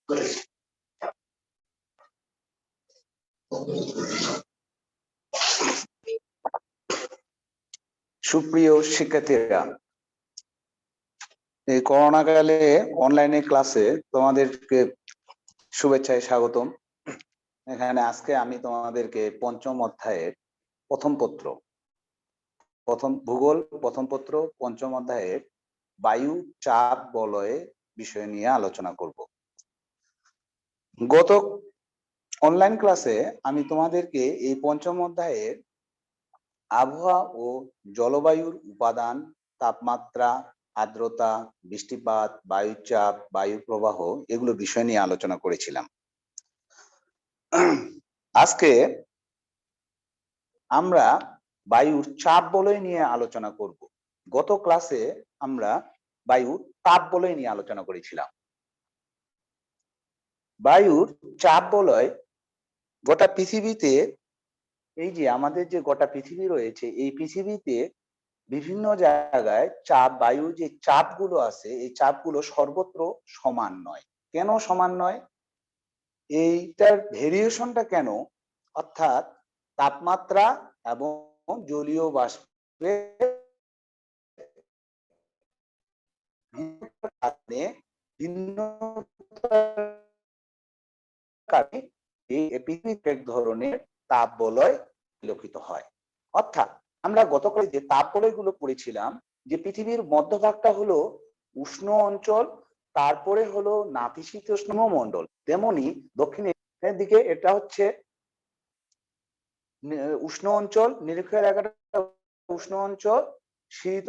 সুপ্রিয় শিক্ষার্থীরা, এই করোনা কালে অনলাইনে ক্লাসে তোমাদেরকে শুভেচ্ছায় স্বাগতম। এখানে আজকে আমি তোমাদেরকে পঞ্চম অধ্যায়ের ভূগোল প্রথম পত্র পঞ্চম অধ্যায়ের বায়ু চাপ বলয় বিষয় নিয়ে আলোচনা করব। গত অনলাইন ক্লাসে আমি তোমাদেরকে এই পঞ্চম অধ্যায়ের আবহাওয়া ও জলবায়ুর উপাদান, তাপমাত্রা, আর্দ্রতা, বৃষ্টিপাত, বায়ুচাপ, বায়ু প্রবাহ এগুলো বিষয় নিয়ে আলোচনা করেছিলাম। আজকে আমরা বায়ুর চাপ বলয় নিয়ে আলোচনা করব। গত ক্লাসে আমরা বায়ুর তাপ বলয় নিয়ে আলোচনা করেছিলাম। বায়ুর চাপ বলয় গোটা পৃথিবীতে, এই যে আমাদের যে গোটা পৃথিবী রয়েছে, এই পৃথিবীতে বিভিন্ন জায়গায় চাপ, বায়ু যে চাপগুলো আছে, এই চাপগুলো সর্বত্র সমান নয়। কেন সমান নয়? এইটার ভেরিয়েশনটা কেন? অর্থাৎ তাপমাত্রা এবং জলীয় বাষ্পের এক ধরনের তাপ বলয় পরিলক্ষিত হয়। অর্থাৎ আমরা গতকাল যে তাপ বলয়গুলো পড়েছিলাম, যে পৃথিবীর মধ্যভাগটা হলো উষ্ণ অঞ্চল, তারপরে হলো নাতিশীতোষ্ণ মণ্ডল, তেমনি দক্ষিণের দিকে এটা হচ্ছে উষ্ণ অঞ্চল, নিরক্ষীয় এলাকাটা উষ্ণ অঞ্চল, শীত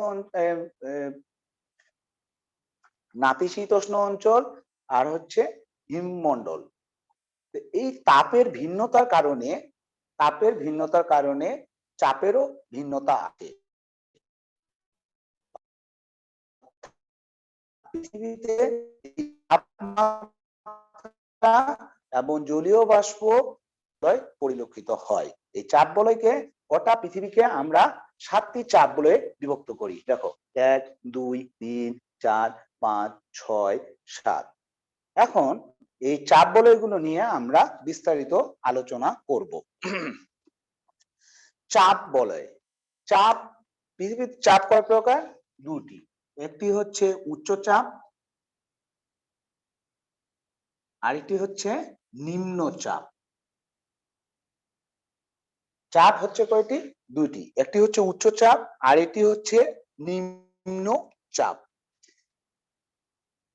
নাতিশীতোষ্ণ অঞ্চল, আর হচ্ছে হিমমণ্ডল। এই তাপের ভিন্নতার কারণে চাপেরও ভিন্নতা আছে। পৃথিবীতে তাপমাত্রা এবং জলীয় বাষ্প পরিলক্ষিত হয়। এই চাপ বলয়কে, গোটা পৃথিবীকে আমরা 7টি চাপ বলয়ে বিভক্ত করি। দেখো, 1, 2, 3, 4, 5, 6, 7। এখন এই চাপ বলয়গুলো নিয়ে আমরা বিস্তারিত আলোচনা করব। চাপ বলয়। চাপ, পৃথিবীর চাপ কয় প্রকার? 2টি। একটি হচ্ছে উচ্চচাপ, আরেকটি হচ্ছে নিম্নচাপ। চাপ হচ্ছে কয়টি? 2টি। একটি হচ্ছে উচ্চচাপ, আর একটি হচ্ছে নিম্নচাপ।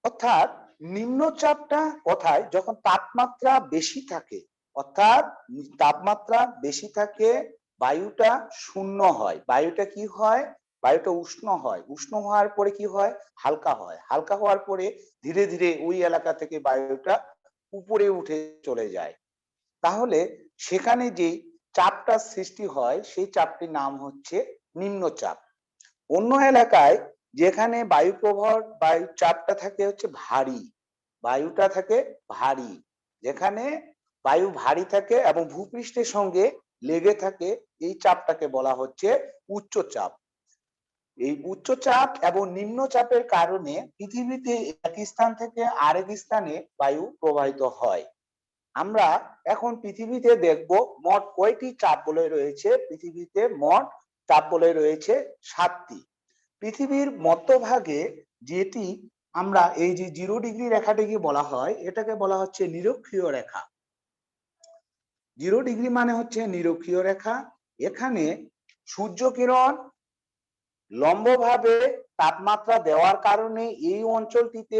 অর্থাৎ নিম্নচাপটা কোথায়? যখন তাপমাত্রা বেশি থাকে, অর্থাৎ তাপমাত্রা বেশি থাকে, বায়ুটা শূন্য হয়। বায়ুটা কি হয়? বায়ুটা উষ্ণ হয়। উষ্ণ হওয়ার পরে কি হয়? হালকা হয়। হালকা হওয়ার পরে ধীরে ধীরে ওই এলাকা থেকে বায়ুটা উপরে উঠে চলে যায়। তাহলে সেখানে যে চাপটা সৃষ্টি হয়, সেই চাপটির নাম হচ্ছে নিম্নচাপ। অন্য এলাকায় যেখানে বায়ু প্রবাহ, বায়ু চাপটা থাকে হচ্ছে ভারী, বায়ুটা থাকে ভারী, যেখানে বায়ু ভারী থাকে এবং ভূপৃষ্ঠের সঙ্গে লেগে থাকে, এই চাপটাকে বলা হচ্ছে উচ্চচাপ। এই উচ্চচাপ এবং নিম্নচাপের কারণে পৃথিবীতে এক স্থান থেকে আরেক স্থানে বায়ু প্রবাহিত হয়। আমরা এখন পৃথিবীতে দেখব মোট কয়টি চাপ বলয় রয়েছে। পৃথিবীতে মোট চাপ বলয় রয়েছে 7টি। পৃথিবীর মধ্যভাগে যেটি আমরা এই যে 0 ডিগ্রি রেখাটিকে বলা হয়, এটাকে বলা হচ্ছে নিরক্ষীয় রেখা। 0 ডিগ্রি মানে হচ্ছে নিরক্ষীয় রেখা। এখানে সূর্য কিরণ লম্বভাবে তাপমাত্রা দেওয়ার কারণে এই অঞ্চলটিতে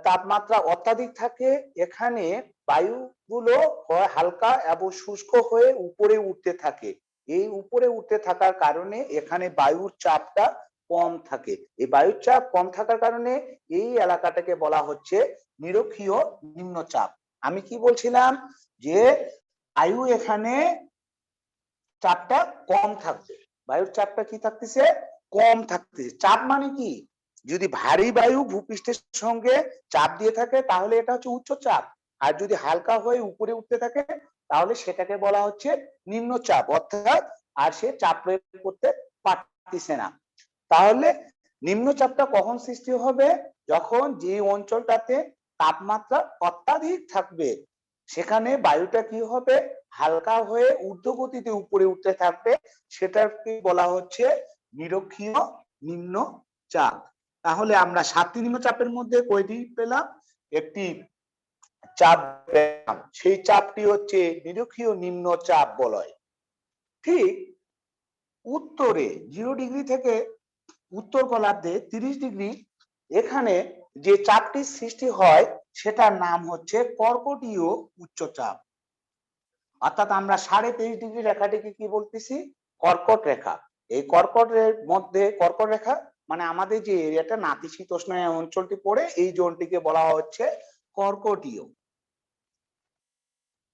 তাপমাত্রা অত্যাধিক থাকে। এখানে বায়ুগুলো হয় হালকা এবং শুষ্ক হয়ে উপরে উঠতে থাকে। এই উপরে উঠতে থাকার কারণে এখানে বায়ুর চাপটা কম থাকে। এই বায়ুর চাপ কম থাকার কারণে এই এলাকাটাকে বলা হচ্ছে নিরক্ষীয় নিম্নচাপ। আমি কি বলছিলাম? যে বায়ু এখানে চাপটা কম থাকবে। বায়ুর চাপটা কি থাকতেছে? কম থাকতেছে। চাপ মানে কি? যদি ভারী বায়ু ভূপৃষ্ঠের সঙ্গে চাপ দিয়ে থাকে তাহলে এটা হচ্ছে উচ্চ চাপ, আর যদি হালকা হয়ে উপরে উঠতে থাকে তাহলে সেটাকে বলা হচ্ছে নিম্নচাপ। অর্থাৎ আর সে চাপ প্রয়োগ করতে পারতেছে না। তাহলে নিম্নচাপটা কখন সৃষ্টি হবে? যখন যে অঞ্চলটাতে তাপমাত্রা অত্যাধিক থাকবে সেখানে বায়ুটা কি হবে? হালকা হয়ে ঊর্ধ্বগতিতে উপরে উঠতে থাকবে, সেটাকে বলা হচ্ছে নিরক্ষীয় নিম্নচাপ। তাহলে আমরা 7টি নিম্নচাপের মধ্যে কয়টি পেলাম? একটি চাপ পেলাম, সেই চাপটি হচ্ছে নিরক্ষীয় নিম্নচাপ বলয়। ঠিক উত্তরে 0 ডিগ্রি থেকে উত্তর গোলার্ধে 30 ডিগ্রি এখানে যে চাপটির সৃষ্টি হয় সেটার নাম হচ্ছে কর্কটীয় উচ্চচাপ। অর্থাৎ আমরা 23.5 ডিগ্রি রেখাটিকে কি বলতেছি? কর্কট রেখা। এই কর্কটের মধ্যে কর্কট রেখা মানে আমাদের যে এরিয়াটা নাতিশীতোষ্ণ অঞ্চলটি পড়ে এই জোনটিকে বলা হচ্ছে কর্কটীয়।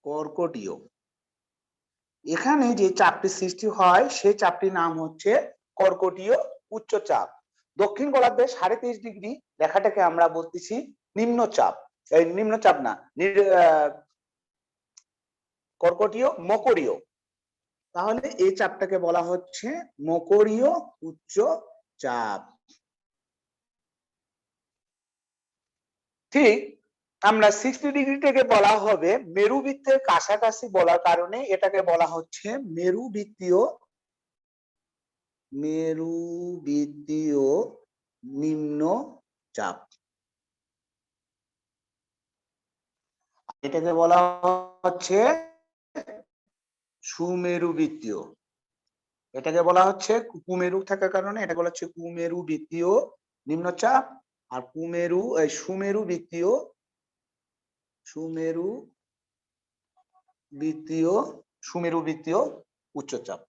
কর্কটীয় এখানে যে চাপটি সৃষ্টি হয় সেই চাপটির নাম হচ্ছে কর্কটীয় উচ্চচাপ। দক্ষিণ গোলার্ধে 23.5 ডিগ্রি রেখাটাকে আমরা বলতেছি নিম্নচাপ। এই নিম্নচাপ না, কর্কটীয় মকরীয়। তাহলে এই চাপটাকে বলা হচ্ছে মকরীয় উচ্চচাপ। ঠিক আমরা 60 ডিগ্রিটাকে বলা হবে মেরুবৃত্তের কাছাকাছি বলার কারণে এটাকে বলা হচ্ছে মেরুবৃত্তীয় নিম্নচাপ। এটাকে বলা হচ্ছে সুমেরুবৃত্তীয়। এটাকে বলা হচ্ছে কুমেরু থাকার কারণে এটা বলা হচ্ছে কুমেরুবৃত্তীয় নিম্নচাপ। আর সুমেরুবৃত্তীয় উচ্চচাপ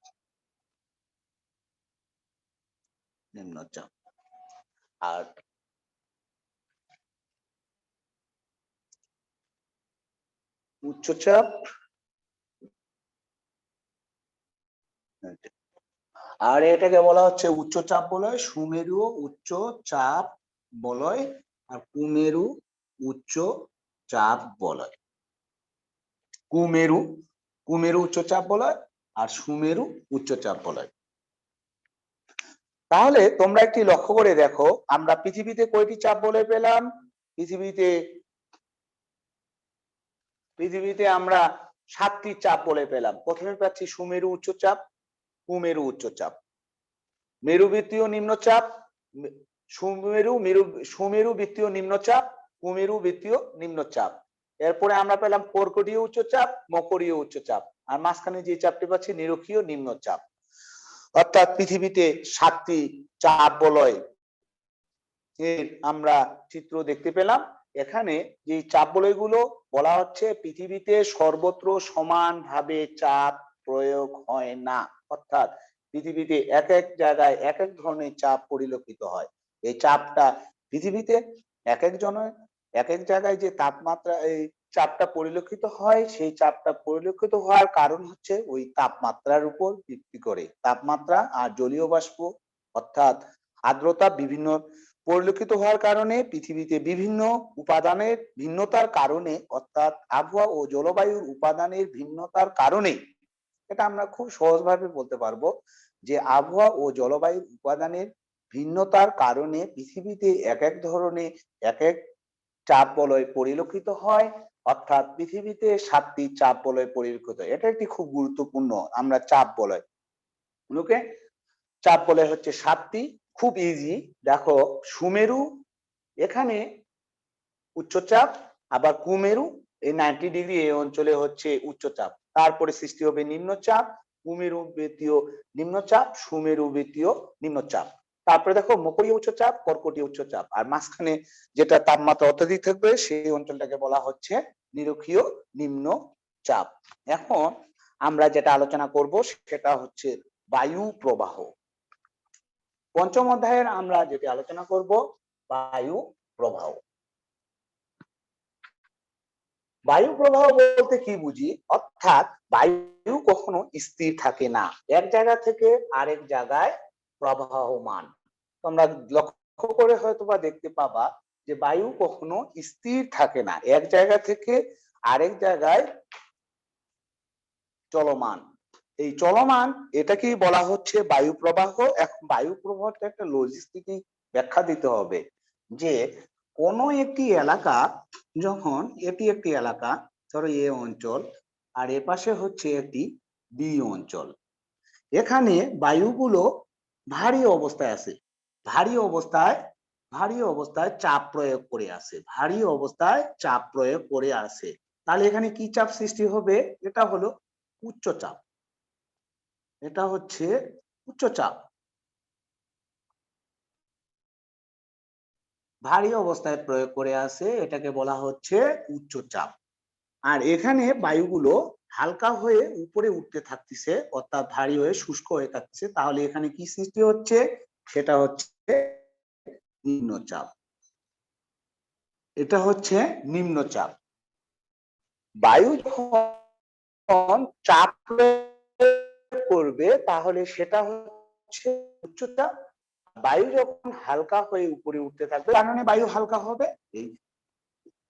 নিম্নচাপ। আর উচ্চচাপ আর এটাকে বলা হচ্ছে উচ্চচাপ বলয়, সুমেরু উচ্চচাপ বলয় আর কুমেরু উচ্চচাপ বলয়। কুমেরু উচ্চচাপ বলয় আর সুমেরু উচ্চচাপ বলয়। তাহলে তোমরা একটি লক্ষ্য করে দেখো, আমরা পৃথিবীতে কয়টি চাপ বলয় পেলাম? পৃথিবীতে আমরা 7টি চাপ বলয় পেলাম। প্রথমে পাচ্ছি সুমেরু উচ্চচাপ, কুমেরু উচ্চচাপ, মেরুবৃত্তীয় নিম্নচাপ, সুমেরুবৃত্তীয় নিম্নচাপ, কুমেরুবৃত্তীয় নিম্নচাপ। এরপরে আমরা পেলাম কর্কটীয় উচ্চচাপ, মকরীয় উচ্চচাপ, আর মাঝখানে যে চাপটি পাচ্ছি নিরক্ষীয় নিম্নচাপ। অর্থাৎ পৃথিবীতে 7টি চাপ বলয় এর আমরা চিত্র দেখতে পেলাম। এখানে যে চাপ বলয়গুলো বলা হচ্ছে পৃথিবীতে সর্বত্র সমানভাবে চাপ প্রয়োগ হয় না, অর্থাৎ পৃথিবীতে এক এক জায়গায় এক এক ধরনের চাপ পরিলক্ষিত হয়। এই চাপটা পৃথিবীতে এক এক জায়গায় যে তাপমাত্রা এই চাপটা পরিলক্ষিত হয়, সেই চাপটা পরিলক্ষিত হওয়ার কারণ হচ্ছে ওই তাপমাত্রার উপর ভিত্তি করে। তাপমাত্রা আর জলীয় বাষ্প অর্থাৎ আর্দ্রতা বিভিন্ন পরিলক্ষিত হওয়ার কারণে পৃথিবীতে বিভিন্ন উপাদানের ভিন্নতার কারণে, অর্থাৎ আবহাওয়া ও জলবায়ুর উপাদানের ভিন্নতার কারণে, এটা আমরা খুব সহজভাবে বলতে পারবো যে আবহাওয়া ও জলবায়ুর উপাদানের ভিন্নতার কারণে পৃথিবীতে এক এক ধরনের এক এক চাপ বলয় পরিলক্ষিত হয়। অর্থাৎ পৃথিবীতে 7টি চাপ বলয় পরিলক্ষিত হয়। এটা একটি খুব গুরুত্বপূর্ণ। আমরা চাপ বলয় চাপ বলয় হচ্ছে 7টি, খুব ইজি। দেখো সুমেরু এখানে উচ্চচাপ, আবার কুমেরু এই 90 ডিগ্রি এই অঞ্চলে হচ্ছে উচ্চচাপ, তারপরে সৃষ্টি হবে নিম্নচাপ, কুমেরুবৃত্তীয় নিম্নচাপ, সুমেরুবৃত্তীয় নিম্নচাপ, তারপরে দেখো মকরীয় উচ্চচাপ, কর্কটীয় উচ্চচাপ, আর মাঝখানে যেটা তাপমাত্রা অত্যাধিক থাকবে সেই অঞ্চলটাকে বলা হচ্ছে নিরক্ষীয় নিম্নচাপ। এখন আমরা যেটা আলোচনা করব সেটা হচ্ছে বায়ু প্রবাহ। পঞ্চম অধ্যায়ের আমরা যেটা আলোচনা করব বায়ু প্রবাহ। বায়ু প্রবাহ বলতে কি বুঝি? অর্থাৎ বায়ু কখনো স্থির থাকে না, এক জায়গা থেকে আরেক জায়গায় প্রবাহমান। তোমরা লক্ষ্য করে হয়তোবা দেখতে পাবা যে বায়ু কখনো স্থির থাকে না, এক জায়গা থেকে আরেক জায়গায় চলমান। এই চলমান এটাকেই বলা হচ্ছে বায়ু প্রবাহ। এখন বায়ু প্রবাহটা একটা লজিস্টিক ব্যাখ্যা দিতে হবে যে কোন একটি এলাকা, যখন এটি একটি এলাকা, ধরো এ অঞ্চল, আর এ পাশে হচ্ছে একটি বি অঞ্চল, এখানে বায়ুগুলো ভারী অবস্থায় আছে, ভারী অবস্থায় চাপ প্রয়োগ করে আছে, ভারী অবস্থায় চাপ প্রয়োগ করে আছে। তাহলে এখানে কি চাপ সৃষ্টি হবে? এটা হলো উচ্চচাপ, এটা হচ্ছে উচ্চচাপ। ভারী অবস্থায় প্রয়োগ করে আছে, এটাকে বলা হচ্ছে উচ্চচাপ। আর এখানে বায়ুগুলো হালকা হয়ে উপরে উঠতে থাকতেছে, অর্থাৎ ভারী হয়ে শুষ্ক হয়ে থাকছে। তাহলে এখানে কি সৃষ্টি হচ্ছে? সেটা হচ্ছে নিম্নচাপ। এটা হচ্ছে নিম্নচাপ। বায়ু যখন চাপ প্রয়োগ করবে তাহলে সেটা হচ্ছে উচ্চচাপ। বায়ু যখন হালকা হয়ে উপরে উঠতে থাকবে, কারণে বায়ু হালকা হবে এই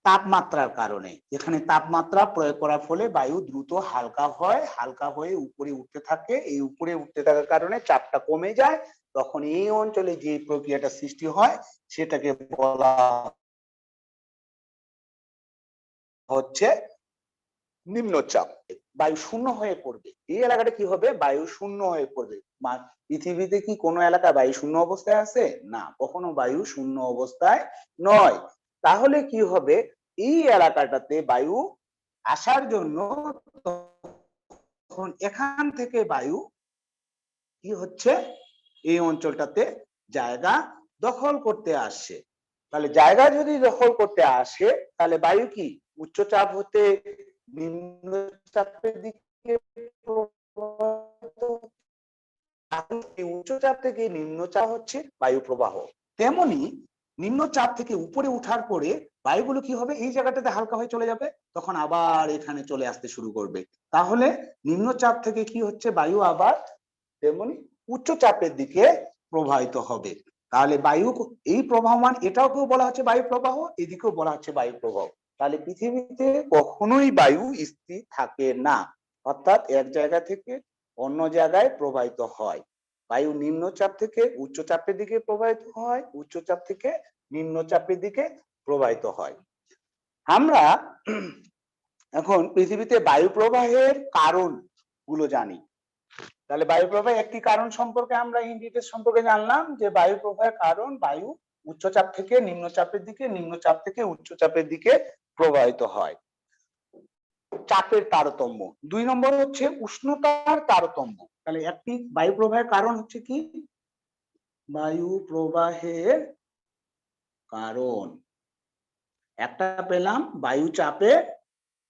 তাপমাত্রার কারণে। এখানে তাপমাত্রা প্রয়োগ করার ফলে বায়ু দ্রুত হালকা হয়, হালকা হয়ে উপরে উঠতে থাকে। এই উপরে উঠতে থাকার কারণে চাপটা কমে যায়, তখন এই অঞ্চলে যে প্রক্রিয়াটা সৃষ্টি হয় সেটাকে বলা হচ্ছে নিম্নচাপ। বায়ু শূন্য হয়ে পড়বে, এই এলাকাটা কি হবে? বায়ু শূন্য হয়ে পড়বে। পৃথিবীতে কি কোনো এলাকা বায়ু শূন্য অবস্থায় আছে? না, কখনো বায়ু শূন্য অবস্থায় নয়। তাহলে কি হবে? এই এলাকাটাতে বায়ু আসার জন্য তখন এখান থেকে বায়ু কি হচ্ছে? এই অঞ্চলটাতে জায়গা দখল করতে আসছে। তাহলে জায়গা যদি দখল করতে আসে, তাহলে বায়ু কি উচ্চচাপ হতে নিম্নচাপের দিকে প্রবাহিত, উচ্চচাপ থেকে নিম্নচাপ হচ্ছে বায়ু প্রবাহ। তেমনি নিম্নচাপ থেকে উপরে উঠার পরে বায়ুগুলো কি হবে? এই জায়গাটাতে হালকা হয়ে চলে যাবে, তখন আবার এখানে চলে আসতে শুরু করবে। তাহলে নিম্নচাপ থেকে কি হচ্ছে? বায়ু আবার তেমনি উচ্চচাপের দিকে প্রবাহিত হবে। তাহলে বায়ু এই প্রবাহমান, এটাকেও বলা হচ্ছে বায়ু প্রবাহ, এদিকেও বলা হচ্ছে বায়ু প্রবাহ। তাহলে পৃথিবীতে কখনোই বায়ু স্থির থাকে না, অর্থাৎ এক জায়গা থেকে অন্য জায়গায় প্রবাহিত হয়। বায়ু নিম্নচাপ থেকে উচ্চচাপের দিকে প্রবাহিত হয়, উচ্চচাপ থেকে নিম্নচাপের দিকে প্রবাহিত হয়। আমরা এখন পৃথিবীতে বায়ু প্রবাহের কারণ গুলো জানি। তাহলে বায়ু প্রবাহের একটি কারণ সম্পর্কে আমরা ইন ডিটেইলস সম্পর্কে জানলাম, যে বায়ু প্রবাহের কারণ বায়ু উচ্চচাপ থেকে নিম্নচাপের দিকে, নিম্নচাপ থেকে উচ্চচাপের দিকে প্রবাহিত হয়। চাপের তারতম্য। 2 নম্বর হচ্ছে উষ্ণতার তারতম্য। তাহলে একটি বায়ু প্রবাহের কারণ হচ্ছে কি? বায়ু প্রবাহের কারণ একটা পেলাম বায়ু চাপের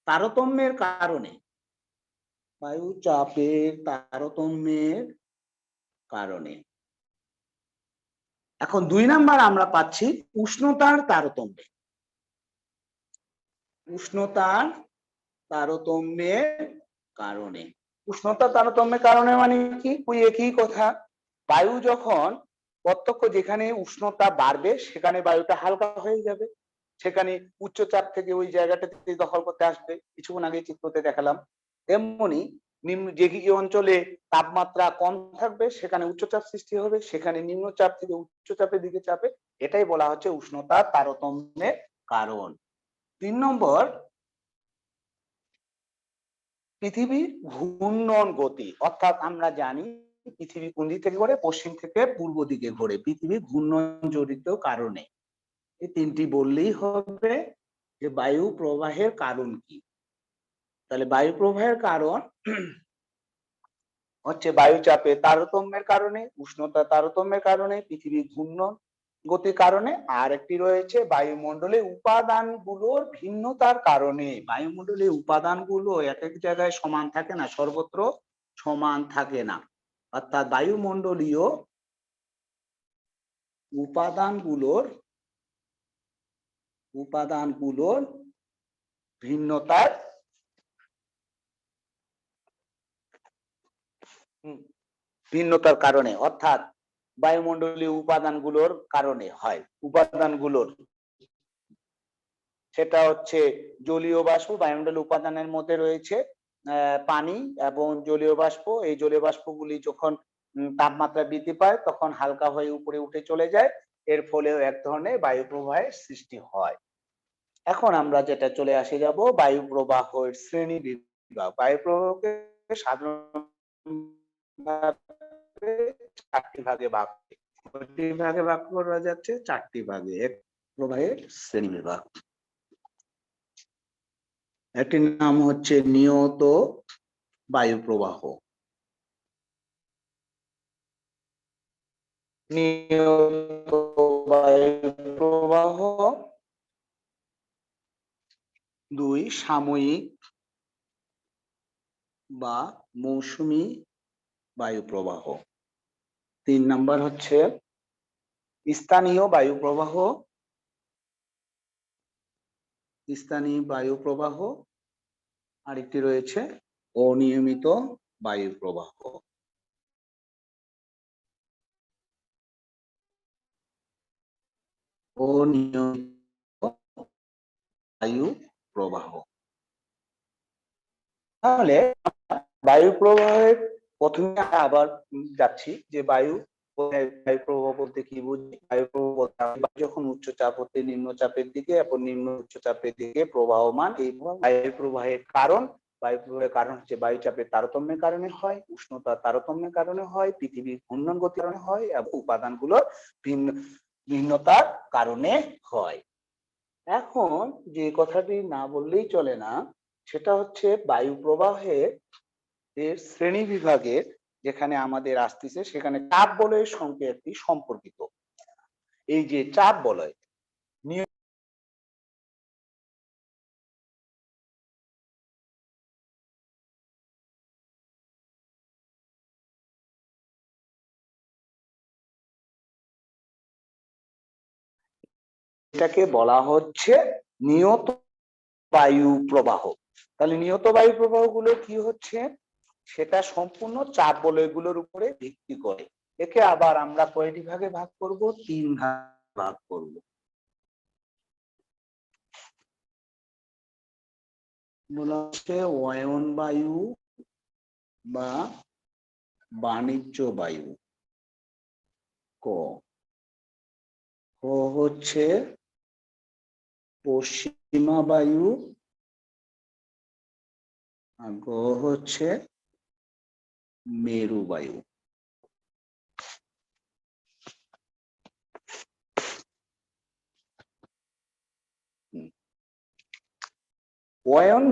তারতম্যের কারণে, বায়ু চাপের তারতম্যের কারণে। এখন 2 নাম্বার আমরা পাচ্ছি উষ্ণতার তারতম্যে। উষ্ণতার তারতম্যের কারণে। উষ্ণতার তারতম্যের কারণে মানে কি? ওই একই কথা, বায়ু যখন প্রত্যক্ষ যেখানে উষ্ণতা বাড়বে সেখানে বায়ুটা হালকা হয়ে যাবে, সেখানে উচ্চচাপ থেকে ওই জায়গাটাতে দখল করতে আসবে, কিছুক্ষণ আগে চিত্রতে দেখালাম। তেমনি নিম্ন যে অঞ্চলে তাপমাত্রা কম থাকবে সেখানে উচ্চচাপ সৃষ্টি হবে, সেখানে নিম্নচাপ থেকে উচ্চচাপের দিকে চাপে। এটাই বলা হচ্ছে উষ্ণতার তারতম্যের কারণ। 3 নম্বর, পৃথিবীর ঘূর্ণন গতি। অর্থাৎ আমরা জানি পৃথিবী কোন দিক থেকে ঘোরে? পশ্চিম থেকে পূর্ব দিকে ঘোরে, পৃথিবী ঘূর্ণন জনিত কারণে। এই তিনটি বললেই হবে যে বায়ু প্রবাহের কারণ কি। তাহলে বায়ু প্রবাহের কারণ হচ্ছে বায়ুচাপের তারতম্যের কারণে, উষ্ণতা তারতম্যের কারণে, পৃথিবী ঘূর্ণন গতির কারণে, আর একটি রয়েছে বায়ুমণ্ডলে উপাদানগুলোর ভিন্নতার কারণে। বায়ুমণ্ডলে উপাদানগুলো এক এক জায়গায় সমান থাকে না, সর্বত্র সমান থাকে না। অর্থাৎ বায়ুমণ্ডলীয় উপাদানগুলোর ভিন্নতার কারণে, অর্থাৎ বায়ুমণ্ডলীয় উপাদানগুলোর কারণে হয়। উপাদানগুলোর সেটা হচ্ছে জলীয় বাষ্প। বায়ুমণ্ডলীয় উপাদানের মধ্যে রয়েছে পানি এবং জলীয় বাষ্প। এই জলীয় বাষ্পগুলি যখন তাপমাত্রা বৃদ্ধি পায় তখন হালকা হয়ে উপরে উঠে চলে যায়, এর ফলেও এক ধরনের বায়ু প্রবাহের সৃষ্টি হয়। এখন আমরা যেটা চলে আসে যাব বায়ু প্রবাহের শ্রেণী বিভাগ। বায়ু প্রবাহকে সাধারণভাবে চারটি ভাগে ভাগ কয়টি ভাগে ভাগ করা যাচ্ছে? চারটি ভাগে। এক প্রবাহের শ্রেণী বিভাগ। একটির নাম হচ্ছে নিয়ত বায়ু প্রবাহ। নিয়ত বায়ু প্রবাহ। 2 সাময়িক বা মৌসুমী বায়ু প্রবাহ। 3 নাম্বার হচ্ছে স্থানীয় বায়ু প্রবাহ। স্থানীয় বায়ু প্রবাহ। আরেকটি রয়েছে অনিয়মিত বায়ু প্রবাহ। অনিয়মিত বায়ু প্রবাহ। তাহলে বায়ু প্রবাহের প্রথমে আবার যাচ্ছি যে বায়ু প্রবাহ বলতে কি বুঝি? বায়ু প্রবাহ বলতে যখন উচ্চচাপ হতে নিম্নচাপের দিকে এবং নিম্ন উচ্চচাপের দিকে প্রবাহমান, এই বায়ু প্রবাহের কারণ বায়ু প্রবাহের কারণ হচ্ছে বায়ুচাপের তারতম্যের কারণে হয়, উষ্ণতার তারতম্যের কারণে হয়, পৃথিবীর ঘূর্ণন গতির কারণে হয় এবং উপাদানগুলোর ভিন্নতার কারণে হয়। এখন যে কথাটি না বললেই চলে না, সেটা হচ্ছে বায়ু প্রবাহের এর শ্রেণী বিভাগের যেখানে আমাদের আসতেছে সেখানে চাপ বলয়ের সঙ্গে একটি সম্পর্কিত। এই যে চাপ বলয় এটাকে বলা হচ্ছে নিয়ত বায়ু প্রবাহ। তাহলে নিয়ত বায়ু প্রবাহ গুলো কি হচ্ছে? সেটা সম্পূর্ণ চাপ বলয়গুলোর উপরে ভিত্তি করে। একে আবার আমরা কয়টি ভাগে ভাগ করব? 3 ভাগে ভাগ করব। বলা হচ্ছে অয়ন বায়ু বা বাণিজ্য বায়ু। ক হচ্ছে পশ্চিমা বায়ু আর গ হচ্ছে মেরু বায়ু। অয়ন